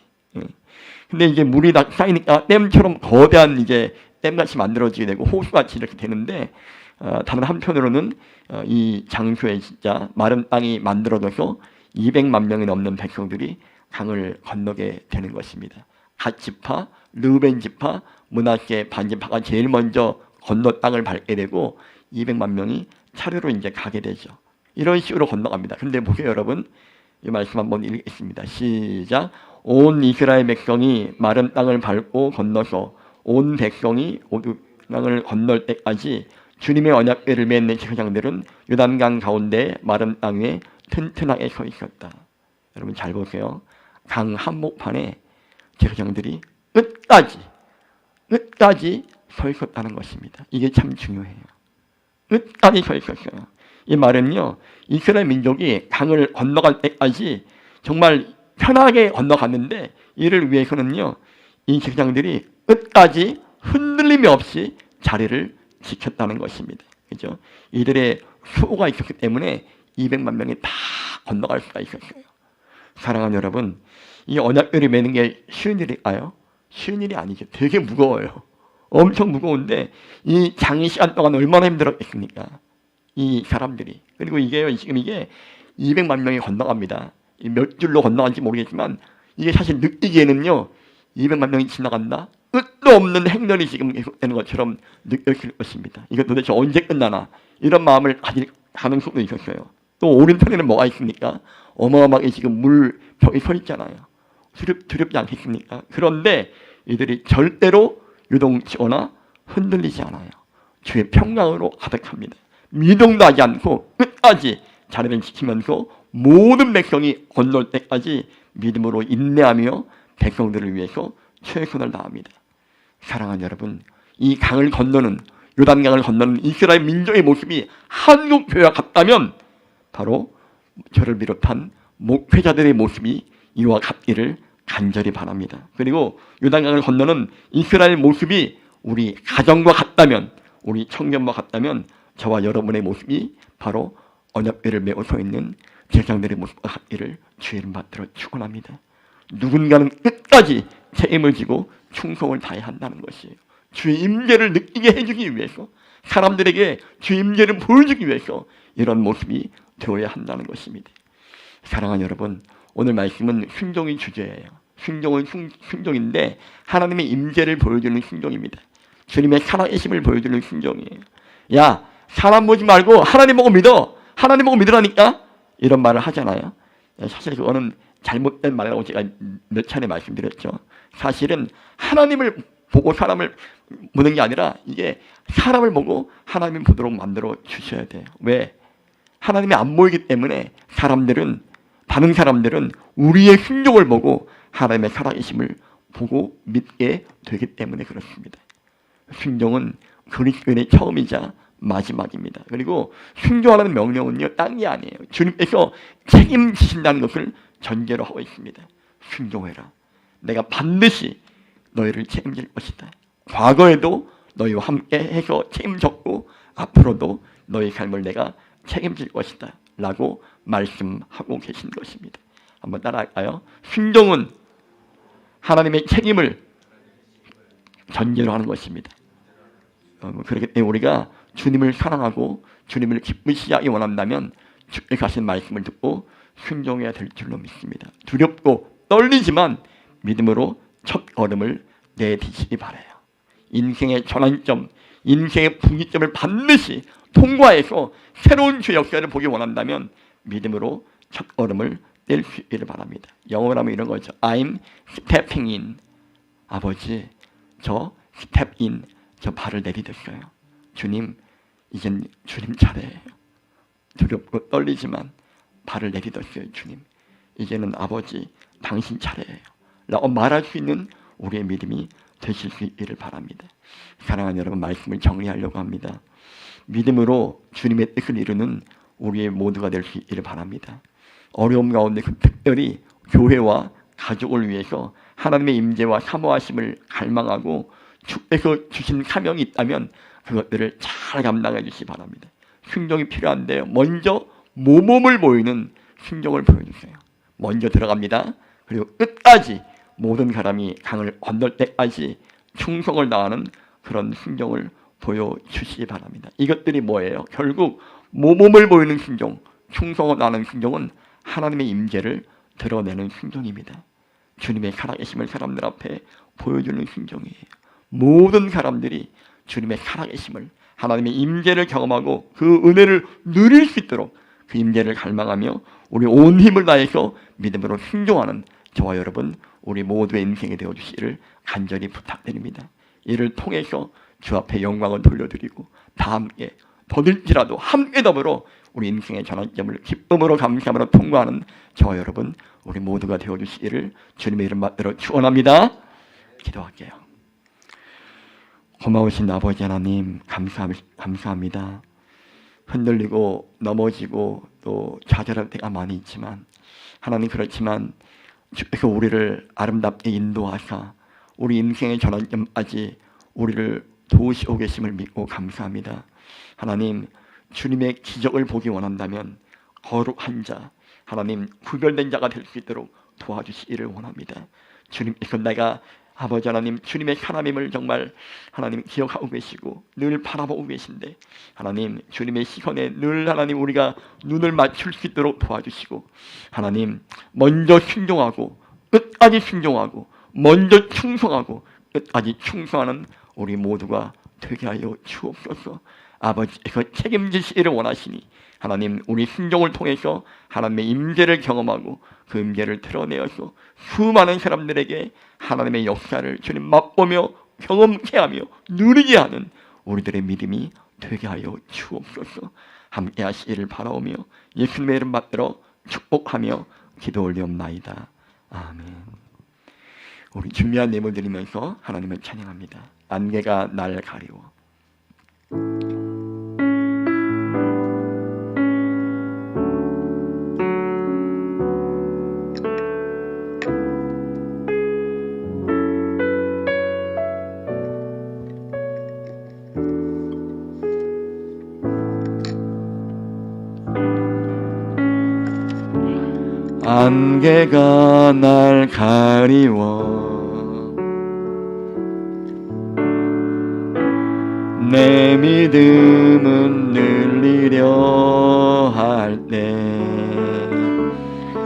근데 이제 물이 다 쌓이니까 댐처럼 거대한 이제 댐같이 만들어지게 되고 호수같이 이렇게 되는데, 다른 한편으로는 이 장소에 진짜 마른 땅이 만들어져서 200만 명이 넘는 백성들이 강을 건너게 되는 것입니다. 갓 지파, 르우벤 지파, 므낫세 반지파가 제일 먼저 건너 땅을 밟게 되고 200만 명이 차례로 이제 가게 되죠. 이런 식으로 건너갑니다. 근데 보세요, 여러분. 이 말씀 한번 읽겠습니다. 시작. 온 이스라엘 백성이 마른 땅을 밟고 건너서 온 백성이 모두 땅을 건널 때까지 주님의 언약궤를 맺는 제사장들은 요단강 가운데 마른 땅 위에 튼튼하게 서 있었다. 여러분 잘 보세요. 강 한복판에 제사장들이 끝까지 서 있었다는 것입니다. 이게 참 중요해요. 끝까지 서 있었어요. 이 말은요, 이스라엘 민족이 강을 건너갈 때까지 정말 편하게 건너갔는데, 이를 위해서는요, 이 제사장들이 끝까지 흔들림이 없이 자리를 지켰다는 것입니다. 그죠? 이들의 수호가 있었기 때문에 200만 명이 다 건너갈 수가 있었어요. 사랑하는 여러분, 이 언약궤를 매는 게 쉬운 일일까요? 쉬운 일이 아니죠. 되게 무거워요. 엄청 무거운데 이 장시간 동안 얼마나 힘들었겠습니까? 이 사람들이. 그리고 지금 이게 200만 명이 건너갑니다. 몇 줄로 건너간지 모르겠지만 이게 사실 느끼기에는요, 200만 명이 지나간다? 끝도 없는 행렬이 지금 계속되는 것처럼 느껴질 것입니다. 이거 도대체 언제 끝나나? 이런 마음을 가질 가능성도 있었어요. 또 오른편에는 뭐가 있습니까? 어마어마하게 지금 물벽이 서 있잖아요. 두렵지 않겠습니까? 그런데 이들이 절대로 요동치거나 흔들리지 않아요. 주의 평강으로 가득합니다. 미동도 하지 않고 끝까지 자리를 지키면서 모든 백성이 건널 때까지 믿음으로 인내하며 백성들을 위해서 최선을 다합니다. 사랑하는 여러분, 이 강을 건너는, 요단강을 건너는 이스라엘 민족의 모습이 한국 교회와 같다면 바로 저를 비롯한 목회자들의 모습이 이와 같기를 간절히 바랍니다. 그리고 요단강을 건너는 이스라엘 모습이 우리 가정과 같다면, 우리 청년과 같다면 저와 여러분의 모습이 바로 언약궤를 메고 서 있는 제사장들의 모습과 같기를 주의를 받들어 축원합니다. 누군가는 끝까지 책임을 지고 충성을 다해야 한다는 것이에요. 주의 임재를 느끼게 해주기 위해서, 사람들에게 주의 임재를 보여주기 위해서 이런 모습이 되어야 한다는 것입니다. 사랑하는 여러분, 오늘 말씀은 순종의 주제예요. 순종은 순종인데 하나님의 임재를 보여주는 순종입니다. 주님의 살아계심을 보여주는 순종이에요. 야, 사람 보지 말고 하나님 보고 믿어. 하나님 보고 믿으라니까 이런 말을 하잖아요. 사실 그거는 잘못된 말이라고 제가 몇 차례 말씀드렸죠. 사실은 하나님을 보고 사람을 보는 게 아니라 이게 사람을 보고 하나님을 보도록 만들어 주셔야 돼요. 왜? 하나님이 안 보이기 때문에 다른 사람들은 우리의 순종을 보고 하나님의 살아계심을 보고 믿게 되기 때문에 그렇습니다. 순종은 그리스도인의 처음이자 마지막입니다. 그리고 순종하라는 명령은요, 딴 게 아니에요. 주님께서 책임지신다는 것을 전제로 하고 있습니다. 순종해라. 내가 반드시 너희를 책임질 것이다. 과거에도 너희와 함께 해서 책임졌고 앞으로도 너희 삶을 내가 책임질 것이다 라고 말씀하고 계신 것입니다. 한번 따라할까요? 순종은 하나님의 책임을 전제로 하는 것입니다. 그렇기 때문에 우리가 주님을 사랑하고 주님을 기쁘시게 하기 원한다면 주께서 하신 말씀을 듣고 순종해야 될 줄로 믿습니다. 두렵고 떨리지만 믿음으로 첫 걸음을 내딛기 바라요. 인생의 전환점, 인생의 분기점을 반드시 통과해서 새로운 주 역사를 보기 원한다면 믿음으로 첫 걸음을 뗄 수 있기를 바랍니다. 영어로 하면 이런 거죠. I'm stepping in. 아버지, 저 step in, 저 발을 내디뎠어요. 주님, 이젠 주님 차례예요. 두렵고 떨리지만 발을 내디뎠어요. 주님, 이제는 아버지 당신 차례예요 라고 말할 수 있는 우리의 믿음이 되실 수 있기를 바랍니다. 사랑하는 여러분, 말씀을 정리하려고 합니다. 믿음으로 주님의 뜻을 이루는 우리의 모두가 될 수 있기를 바랍니다. 어려움 가운데 특별히 교회와 가족을 위해서 하나님의 임재와 사모하심을 갈망하고 주께서 주신 사명이 있다면 그것들을 잘 감당해 주시기 바랍니다. 순종이 필요한데요, 먼저 모범을 보이는 순종을 보여주세요. 먼저 들어갑니다. 그리고 끝까지 모든 사람이 강을 건널 때까지 충성을 다하는 그런 순종을 보여주시기 바랍니다. 이것들이 뭐예요? 결국 모범을 보이는 순종, 충성을 다하는 순종은 하나님의 임재를 드러내는 순종입니다. 주님의 살아계심을 사람들 앞에 보여주는 순종이에요. 모든 사람들이 주님의 살아계심을, 하나님의 임재를 경험하고 그 은혜를 누릴 수 있도록 그 임재를 갈망하며 우리 온 힘을 다해서 믿음으로 순종하는 저와 여러분, 우리 모두의 인생이 되어주시기를 간절히 부탁드립니다. 이를 통해서 주 앞에 영광을 돌려드리고 다 함께 더딜지라도 함께 더불어 우리 인생의 전환점을 기쁨으로 감사함으로 통과하는 저와 여러분, 우리 모두가 되어주시기를 주님의 이름 받들어 축원합니다. 기도할게요. 고마우신 아버지 하나님, 감사합니다. 흔들리고 넘어지고 또 좌절할 때가 많이 있지만 하나님, 그렇지만 주께서 우리를 아름답게 인도하사 우리 인생의 전환점까지 우리를 도우시고 계심을 믿고 감사합니다. 하나님, 주님의 기적을 보기 원한다면 거룩한 자, 하나님 구별된 자가 될 수 있도록 도와주시기를 원합니다. 주님께서 내가 아버지 하나님, 주님의 사람임을 정말 하나님 기억하고 계시고 늘 바라보고 계신데 하나님, 주님의 시선에 늘 하나님 우리가 눈을 맞출 수 있도록 도와주시고 하나님, 먼저 순종하고 끝까지 순종하고 먼저 충성하고 끝까지 충성하는 우리 모두가 되게 하여 주옵소서. 아버지께서 책임지시기를 원하시니 하나님, 우리 순종을 통해서 하나님의 임재를 경험하고 그 임재를 드러내어서 수많은 사람들에게 하나님의 역사를 주님 맛보며 경험케 하며 누리게 하는 우리들의 믿음이 되게 하여 주옵소서. 함께 하시기를 바라오며 예수님의 이름 받들어 축복하며 기도 올리옵나이다. 아멘. 우리 준비한 예물 드리면서 하나님을 찬양합니다. 안개가 날 가리워. 안개가 날 가리워 내 믿음은 늘리려 할 때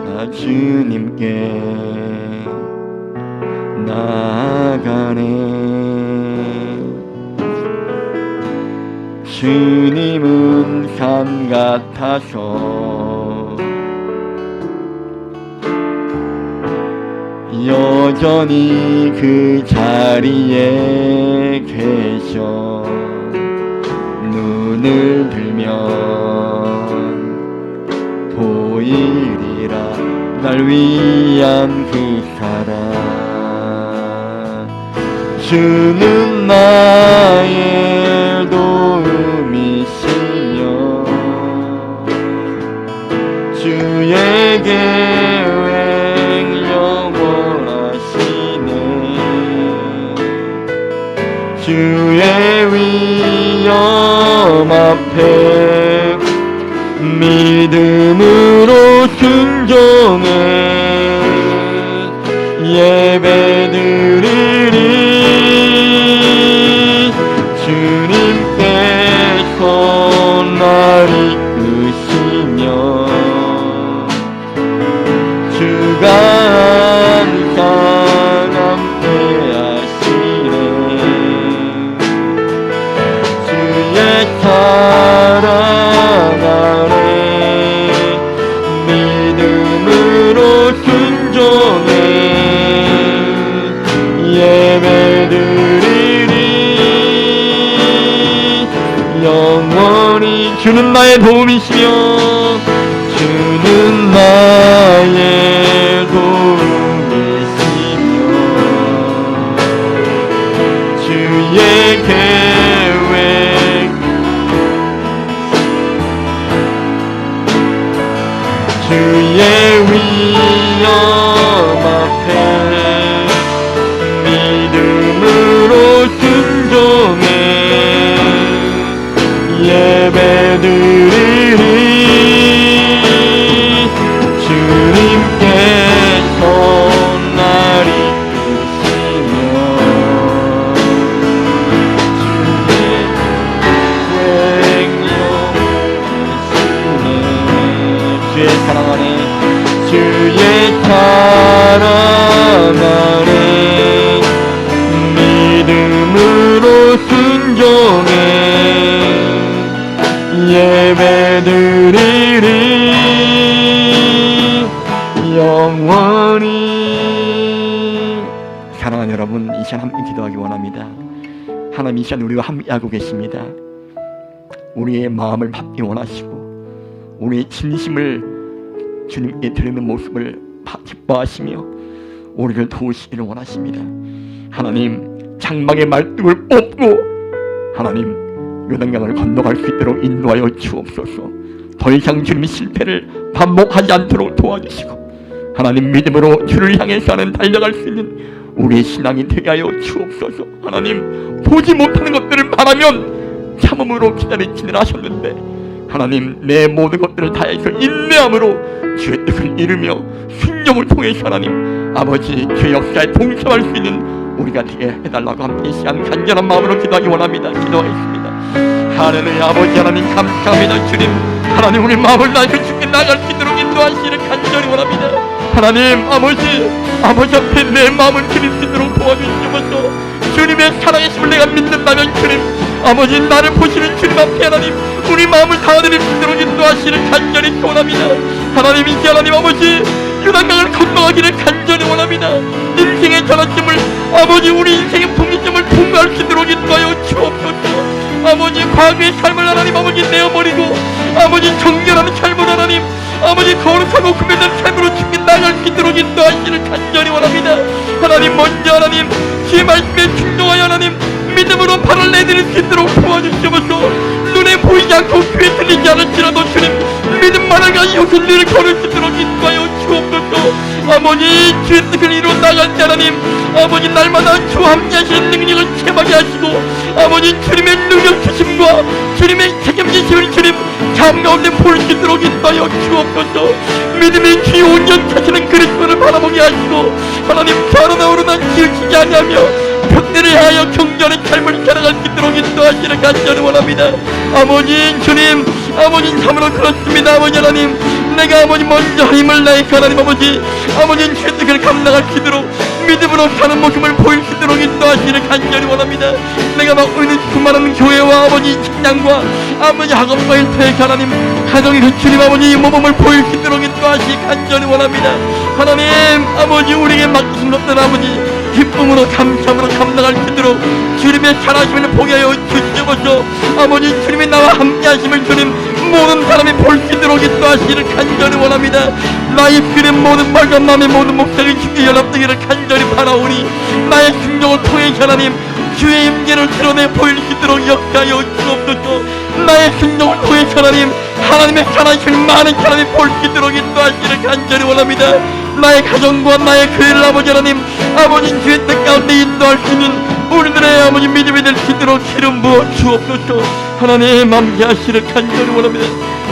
나 주님께 나아가네. 주님은 산 같아서 여전히 그 자리에 계셔 눈을 들면 보이리라 날 위한 그 사랑 주는 나의 도움이시며 주의 계획 영원하시네 주의 위험 앞에 믿음으로 순종해 예배드리리 주님께서 날 이끄시며 주가 항상 함께하시네 주의 사랑 아래 믿음으로 순종해 예배드리리 영원히 주는 나의 도움이시며 주는 나의 도움이시며 주의 계획 주의 위험 앞에 믿음으로 순종해 예배드리리 주님께서 날 이끄시며 주의 사랑 안에 주의 사랑 안에 믿음으로 순종해 예배드리리 영원히 사랑하는 여러분 이 시간 함께 기도하기 원합니다. 하나님 이 시간 우리와 함께하고 계십니다. 우리의 마음을 받기 원하시고 우리의 진심을 주님께 드리는 모습을 기뻐하시며 우리를 도우시기를 원하십니다. 하나님 장막의 말뚝을 뽑고 하나님 요단강을 건너갈 수 있도록 인도하여 주옵소서. 더 이상 주님의 실패를 반복하지 않도록 도와주시고 하나님 믿음으로 주를 향해서 하는 달려갈 수 있는 우리의 신앙이 되게 하여 주옵소서. 하나님 보지 못하는 것들을 바라면 참음으로 기다리시느라 하셨는데 하나님 내 모든 것들을 다해서 인내함으로 주의 뜻을 이루며 순종을 통해서 하나님 아버지 주의 역사에 동참할 수 있는 우리가 되게 해달라고 함께 시간 간절한 마음으로 기도하기 원합니다. 기도하겠습니다. 할렐루야. 아버지 하나님 감사합니다. 주님 하나님 우리 마음을 다해서 주께 나갈 수 있도록 인도하시기를 간절히 원합니다. 하나님 아버지 앞에 내 마음을 드릴 수 있도록 도와주시옵소서. 주님의 살아계심을 내가 믿는다면 주님 아버지 나를 보시는 주님 앞에 하나님 우리 마음을 다드릴 수 있도록 인도하시기를 간절히 소원합니다. 하나님 이제 하나님 아버지 요단강을 건너가기를 간절히 원합니다. 인생의 전환점을 아버지 우리 인생의 분기점을 통과할 수 있도록 인도하여 주옵소서. 아버지 과거의 삶을 하나님 아버지 내어버리고 아버지 정결하는 삶을 하나님 아버지 거룩하고 구별된 삶으로 죽게 나갈 수 있도록 인도하시기를 간절히 원합니다. 하나님 먼저 하나님 주의 말씀에 순종하여 하나님 믿음으로 발을 내드릴 수 있도록 도와주시옵소서. 눈에 보이지 않고 귀에 들리지 않을지라도 주님 믿음만을 가지고 진리를 걸을 수 있도록 인도하여 주옵소서. 아버지 주의 뜻을 이루어 나갈 때 하나님 아버지 날마다 주와 함께하시는 능력을 체험하게 하시고 아버지 주님의 능력 주심과 주님의 책임지심을 주님 삶 가운데 볼 수 있도록 인도하여 주옵소서. 믿음의 주의 온전 차시는 그리스도를 바라보게 하시고 하나님 살아나오르는 지으시지 아니하며 벽대를 하여 경전의 삶을 살아갈 수 있도록 인도하시는 간절히 원합니다. 아버지 주님 아버지 참으로 그렇습니다. 아버지 하나님 내가 아버지 먼저 힘을 내서 하나님 아버지 주의 뜻을 감당할 수 있도록 믿음으로 사는 모습을 보일 수 있도록 인도하시기를 간절히 원합니다. 내가 맡고 있는 수많은 교회와 아버지 직장과 아버지 학업과의 사역 하나님 가정의 그 주님 아버지 모범을 보일 수 있도록 인도하시기 간절히 원합니다. 하나님 아버지 우리에게 맡기신 것들 아버지 기쁨으로 감사함으로 감당할 수 있도록 주님의 잘하심을 보게 하여 주시옵소서. 아버지 주님이 나와 함께 하심을 주님 모든 사람이 볼 수 있도록 인도하시기를 간절히 원합니다. 나의 필인 모든 말과 남의 모든 목적이 주께 연합되기를 간절히 바라오니 나의 중정을 통해 하나님 주의 임재를 드러내 보일 수 있도록 역사하여 주옵소서. 나의 순종을 통해 하나님 하나님의 살아계신 많은 사람이 볼 수 있도록 인도하시기를 간절히 원합니다. 나의 가정과 나의 교회를 아버지 하나님 아버지 주의 뜻 가운데 인도할 수 있는 우리들의 아버지 믿음이 될 수 있도록 기름 부어 주옵소서. 하나님 함께하시기를 간절히 원합니다.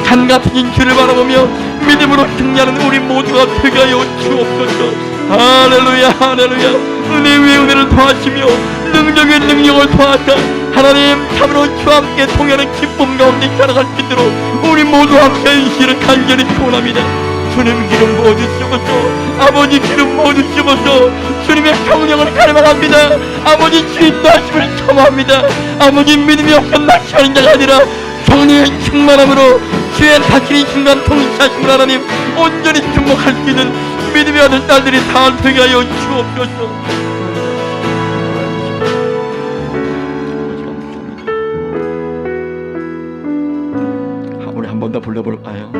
잔같은 주를 바라보며 믿음으로 승리하는 우리 모두가 되게 하여 주옵소서. 할렐루야 할렐루야. 은혜 위에 은혜를 더하시며 능력에 능력을 더하사 하나님 참으로 주와 함께 통하는 기쁨 가운데 살아갈 수 있도록 우리 모두 함께 하시기를 간절히 소원합니다. 주님 기름 부어주시옵소서. 아버지 기름 부어주시옵소서. 주님의 성령을 갈망합니다. 아버지 주인도 하심을 청합니다. 아버지 믿음이 없어 낙심하는 자가 아니라 성령의 충만함으로 주의 다스린 순간 통치하심을 하나님 온전히 주목할 수 있는 믿음의 아들 딸들이 다 되게 하여 주옵소서. 우리 한 번 더 불러볼까요?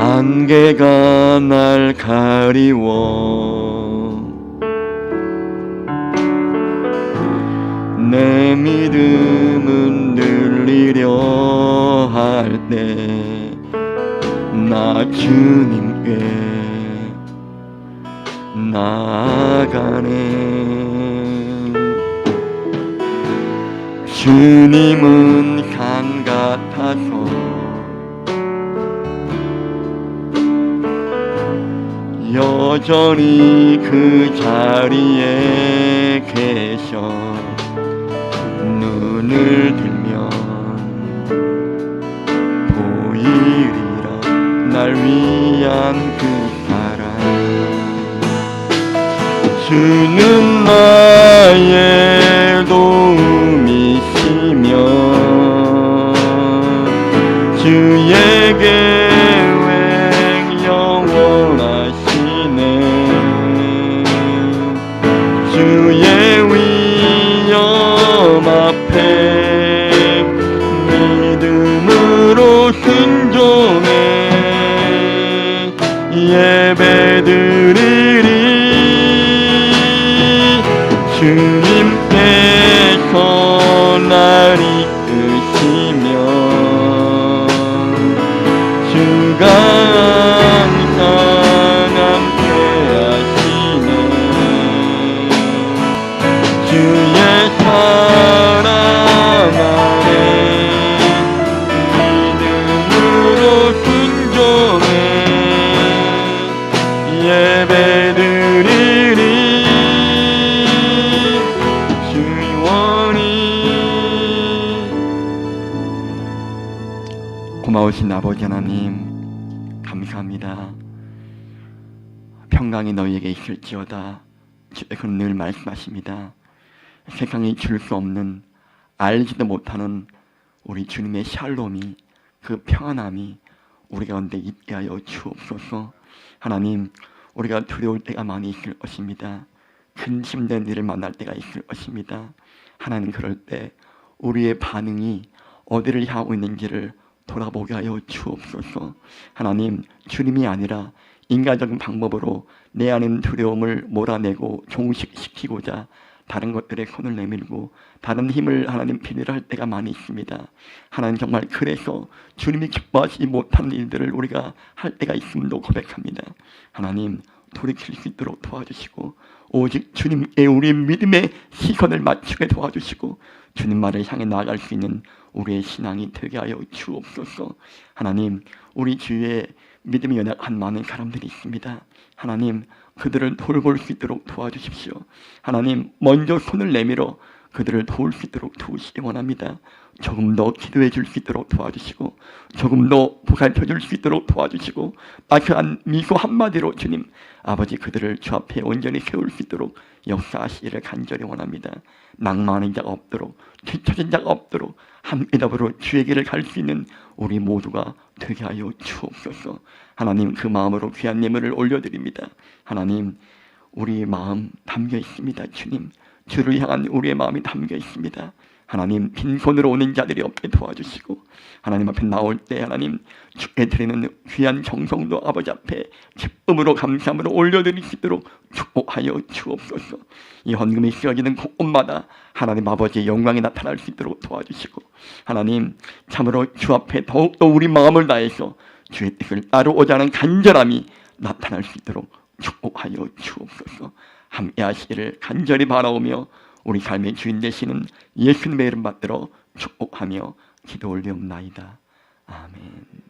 안개가 날 가리워 내 믿음은 늘리려 할 때 나 주님께 나아가네. 주님은 강 같아서 여전히 그 자리에 계셔. 눈을 들면 보이리라 날 위한 그 사랑. 주는 나의 도움이시며 주의 계획 영원하시네. 주의 위엄 앞에 믿음으로 순종해 예배드리리. 주님께서 날 이끄시며 주가 항상 함께 하시네. 주의 사랑 안에 믿음으로 순종해 예배드리리. 주원이 고마우신 아버지 하나님 감사합니다. 평강이 너희에게 있을지어다. 주께서는 늘 말씀하십니다. 세상이 줄 수 없는 알지도 못하는 우리 주님의 샬롬이 그 평안함이 우리 가운데 있게 하여 주옵소서. 하나님 우리가 두려울 때가 많이 있을 것입니다. 근심된 일을 만날 때가 있을 것입니다. 하나님 그럴 때 우리의 반응이 어디를 향하고 있는지를 돌아보게 하여 주옵소서. 하나님 주님이 아니라 인간적인 방법으로 내 안에 두려움을 몰아내고 종식시키고자 다른 것들에 손을 내밀고 다른 힘을 하나님 빌미를 할 때가 많이 있습니다. 하나님 정말 그래서 주님이 기뻐하시지 못하는 일들을 우리가 할 때가 있음도 고백합니다. 하나님 돌이킬 수 있도록 도와주시고 오직 주님께 우리 믿음의 시선을 맞추게 도와주시고 주님 말을 향해 나아갈 수 있는 우리의 신앙이 되게 하여 주옵소서. 하나님 우리 주위에 믿음이 연약한 많은 사람들이 있습니다. 하나님 그들을 돌볼 수 있도록 도와주십시오. 하나님, 먼저 손을 내밀어 그들을 도울 수 있도록 도우시기 원합니다. 조금 더 기도해 줄 수 있도록 도와주시고, 조금 더 보살펴 줄 수 있도록 도와주시고, 따뜻한 미소 한마디로 주님, 아버지 그들을 주 앞에 온전히 세울 수 있도록 역사하시기를 간절히 원합니다. 낭만한 자가 없도록, 뒤처진 자가 없도록 함께 더불어 주의 길을 갈 수 있는 우리 모두가 되게 하여 주옵소서. 하나님, 그 마음으로 귀한 예물을 올려드립니다. 하나님, 우리 마음 담겨 있습니다. 주님, 주를 향한 우리의 마음이 담겨 있습니다. 하나님, 빈손으로 오는 자들이 없게 도와주시고, 하나님 앞에 나올 때 하나님 주께 드리는 귀한 정성도 아버지 앞에 기쁨으로 감사함으로 올려드릴 수 있도록 축복하여 주옵소서. 이 헌금이 쓰여지는 곳곳마다 하나님 아버지의 영광이 나타날 수 있도록 도와주시고, 하나님 참으로 주 앞에 더욱더 우리 마음을 다해서 주의 뜻을 따르고자 하는 간절함이 나타날 수 있도록 축복하여 주옵소서. 함께 하시기를 간절히 바라오며 우리 삶의 주인 되시는 예수님의 이름 받들어 축복하며 기도 올리옵나이다. 아멘.